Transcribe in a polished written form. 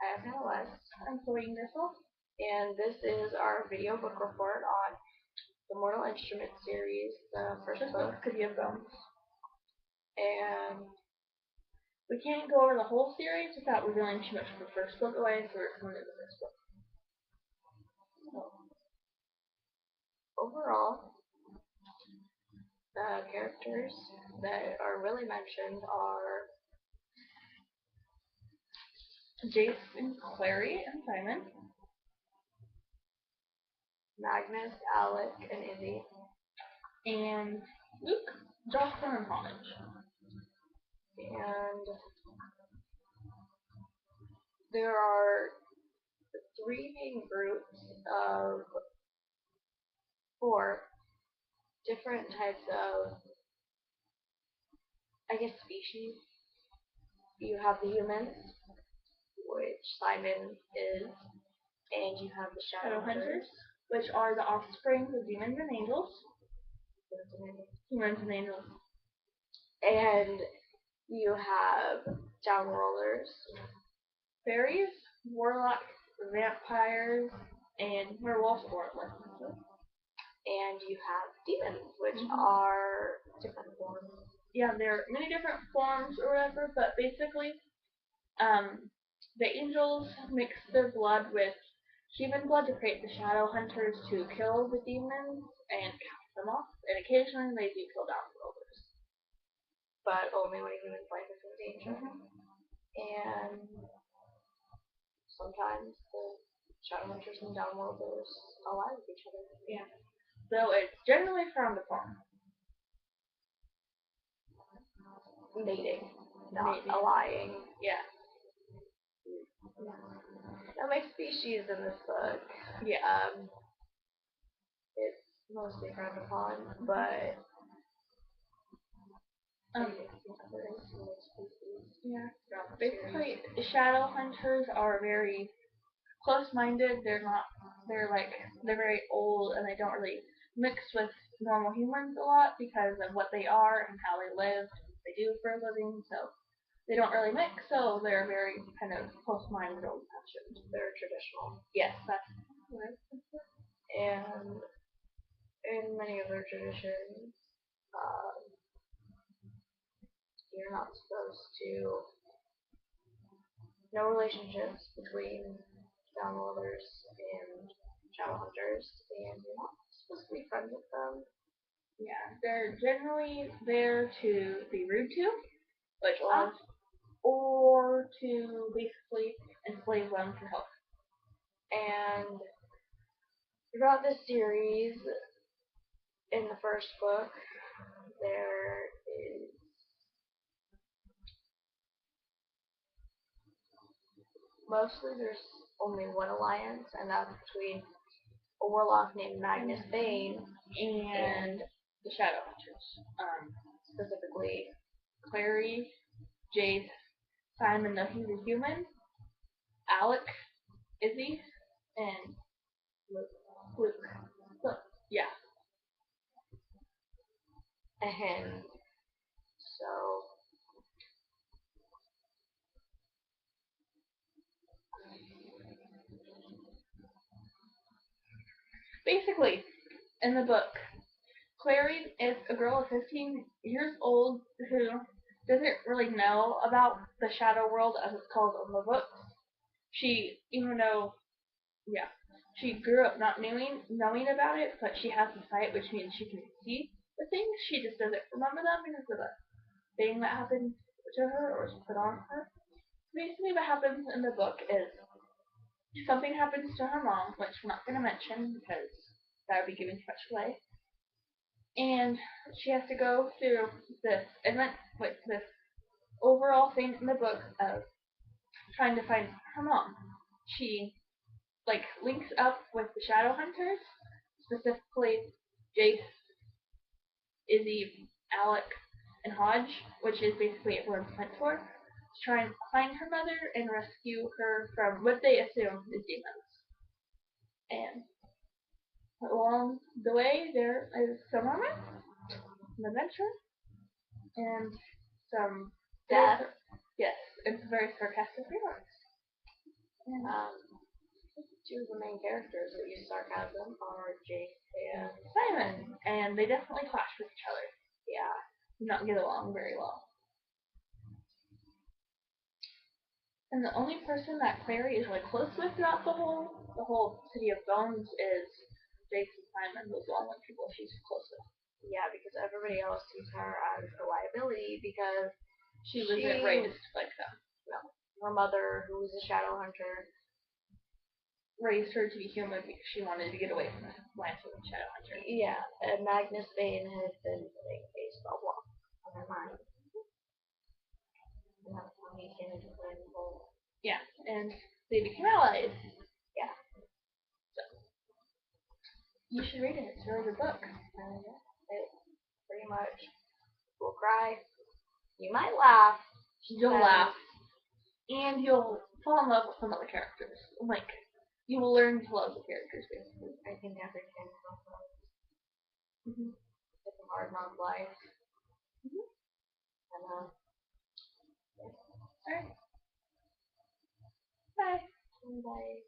I am Hannah West, I'm Chloe Ingersoll. and this is our video book report on the Mortal Instruments series, the first book. City of Bones. And we can't go over the whole series without revealing too much of the first book away, so we're coming to the first book. Overall, the characters that are really mentioned are Jason, Clary, and Simon. Magnus, Alec, and Izzy. And Luke, Jocelyn, and Hodge. And there are three main groups of 4 different types of, species. You have the humans, which Simon is, and you have the shadow hunters, which are the offspring of demons and angels. Humans and angels. And you have downworlders, fairies, warlocks, vampires, and werewolves or and you have demons, which are different forms. Yeah, there are many different forms or whatever, but basically, the angels mix their blood with human blood to create the shadow hunters to kill the demons and cast them off, and occasionally they do kill downworlders. But only when a human's life is in danger. And sometimes the shadow hunters and downworlders ally with each other. Yeah. So it's generally frowned upon. Mating, not allying. Yeah. Now my species in this book, it's mostly frowned upon, but basically shadow hunters are very close-minded. They're very old and they don't really mix with normal humans a lot because of what they are and how they live, what they do for a living. So they don't really mix. So they're very kind of close-minded, old-fashioned. They're traditional. Yes, that's what I think. And in many of their traditions, you're not supposed to. No relationships between downworlders and shadow hunters, and you're not supposed to be friends with them. Yeah, they're generally there to be rude to, or to basically enslave them for help. And throughout this series, in the first book, there is mostly there's only one alliance, and that's between a warlock named Magnus Bane and the Shadow Hunters. Specifically Clary, Jace, Simon, though he's a human, Alec, Izzy, and Luke. So, yeah. And so basically, in the book, Clary is a girl of 15 years old who doesn't really know about the shadow world as it's called in the books. She grew up not knowing about it, but she has the sight, which means she can see the things. She just doesn't remember them because of a thing that happened to her or was put on her. Basically, what happens in the book is something happens to her mom, which we're not going to mention because that would be giving too much away. And she has to go through this event with this overall thing in the book of trying to find her mom. She links up with the shadow hunters, specifically Jace, Izzy, Alec, and Hodge, which is basically everyone's mentor, to try and find her mother and rescue her from what they assume is demons. And along the way, there is some romance, some adventure, and some death. Yes, it's very sarcastic remarks. Yeah. Two of the main characters that use sarcasm are Jake and Simon, and they definitely clash with each other. yeah. Do not get along very well. And the only person that Clary is like close with throughout the whole City of Bones is Jake and Simon. Those are the only people she's close with. Yeah, because everybody else sees her as a liability because She wasn't raised like them. her mother, who was a shadow hunter, Raised her to be human because she wanted to get away from the Lance of the Shadow Hunter. yeah, and Magnus Bane has been putting a spell block on her mind. And that's how he came into play in the whole. Yeah, and they became allies. Yeah. So you should read it. It's a really good book. It pretty much will cry. You might laugh. You'll laugh, and you'll fall in love with some of the characters. Like you will learn to love the characters basically. I think every kid has Mm-hmm. it's a hard knock life. Mm-hmm. And Alright. Bye. bye.